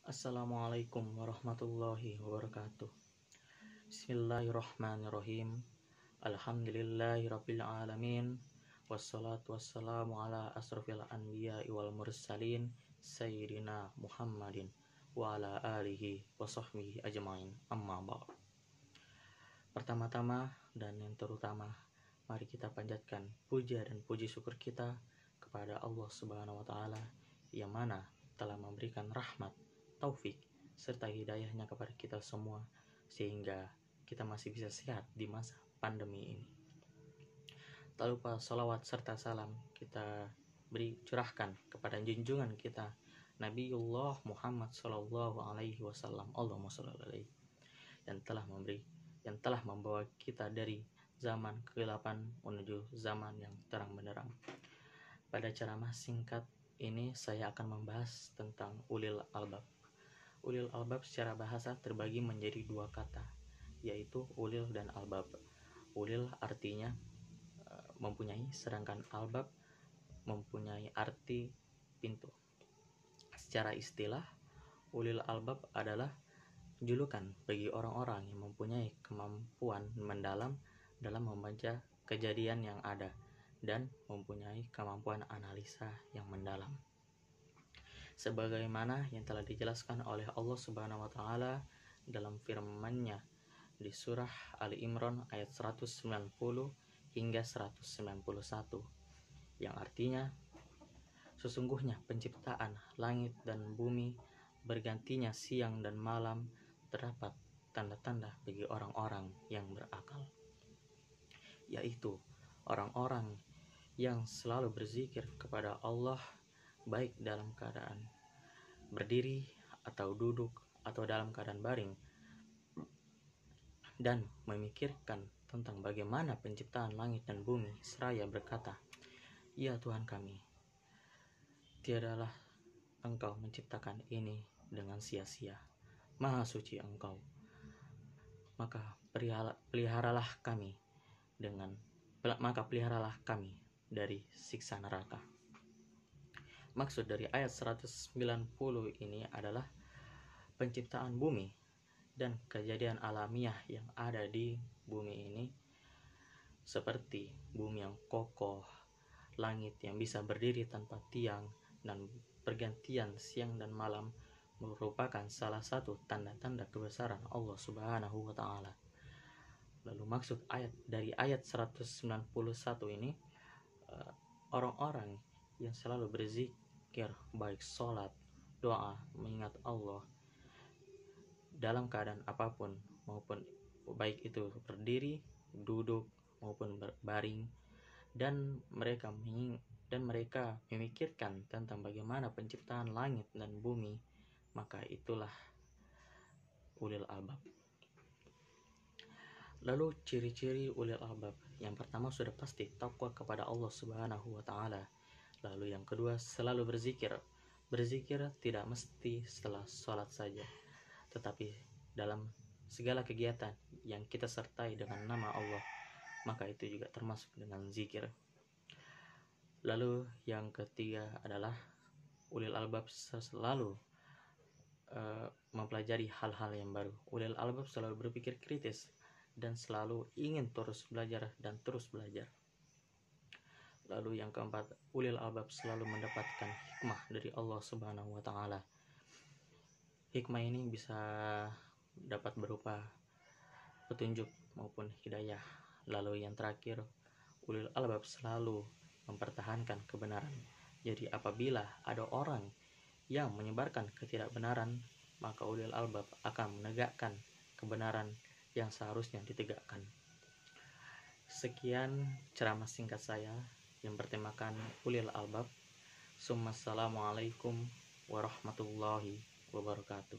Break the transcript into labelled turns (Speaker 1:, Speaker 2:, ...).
Speaker 1: Assalamualaikum warahmatullahi wabarakatuh. Bismillahirrahmanirrahim. Alhamdulillahirabbil alamin. Wassalatu wassalamu ala asrofil anbiya'i wal mursalin sayyidina Muhammadin wa ala alihi wa sahbihi ajmain. Amma ba'd. Pertama-tama dan yang terutama, mari kita panjatkan puja dan puji syukur kita kepada Allah Subhanahu wa taala yang mana telah memberikan rahmat, taufik serta hidayahnya kepada kita semua sehingga kita masih bisa sehat di masa pandemi ini. Tak lupa salawat serta salam kita curahkan kepada junjungan kita Nabiullah Muhammad sallallahu alaihi wasallam, Allahumma shalli alaihi, yang telah membawa kita dari zaman kegelapan menuju zaman yang terang benderang. Pada ceramah singkat ini saya akan membahas tentang ulil albab. Ulil albab secara bahasa terbagi menjadi dua kata, yaitu ulil dan albab. Ulil artinya mempunyai, sedangkan albab mempunyai arti pintu. Secara istilah, ulil albab adalah julukan bagi orang-orang yang mempunyai kemampuan mendalam dalam membaca kejadian yang ada dan mempunyai kemampuan analisa yang mendalam. Sebagaimana yang telah dijelaskan oleh Allah Subhanahu wa taala dalam firman-Nya di surah Ali Imran ayat 190 hingga 191, yang artinya, sesungguhnya penciptaan langit dan bumi, bergantinya siang dan malam, terdapat tanda-tanda bagi orang-orang yang berakal, yaitu orang-orang yang selalu berzikir kepada Allah, baik dalam keadaan berdiri atau duduk atau dalam keadaan baring, dan memikirkan tentang bagaimana penciptaan langit dan bumi seraya berkata, "Ya Tuhan kami, tiadalah Engkau menciptakan ini dengan sia-sia. Maha suci Engkau. Maka peliharalah kami dari siksa neraka." Maksud dari ayat 190 ini adalah penciptaan bumi dan kejadian alamiah yang ada di bumi ini, seperti bumi yang kokoh, langit yang bisa berdiri tanpa tiang, dan pergantian siang dan malam merupakan salah satu tanda-tanda kebesaran Allah Subhanahu wa taala. Lalu maksud dari ayat 191 ini, orang-orang yang selalu berzikir, baik sholat, doa, mengingat Allah dalam keadaan apapun, maupun baik itu berdiri, duduk, maupun berbaring, dan mereka memikirkan tentang bagaimana penciptaan langit dan bumi, maka itulah ulil albab. Lalu ciri-ciri ulil albab, yang pertama sudah pasti takwa kepada Allah Subhanahu wa taala. Lalu yang kedua, selalu berzikir. Berzikir tidak mesti setelah sholat saja, tetapi dalam segala kegiatan yang kita sertai dengan nama Allah, maka itu juga termasuk dengan zikir. Lalu yang ketiga adalah ulil albab selalu mempelajari hal-hal yang baru. Ulil albab selalu berpikir kritis dan selalu ingin terus belajar dan terus belajar. Lalu yang keempat, ulil albab selalu mendapatkan hikmah dari Allah Subhanahu wa taala. Hikmah ini bisa dapat berupa petunjuk maupun hidayah. Lalu yang terakhir, ulil albab selalu mempertahankan kebenaran. Jadi apabila ada orang yang menyebarkan ketidakbenaran, maka ulil albab akan menegakkan kebenaran yang seharusnya ditegakkan. Sekian ceramah singkat saya yang bertemakan ulil albab. Assalamualaikum warahmatullahi wabarakatuh.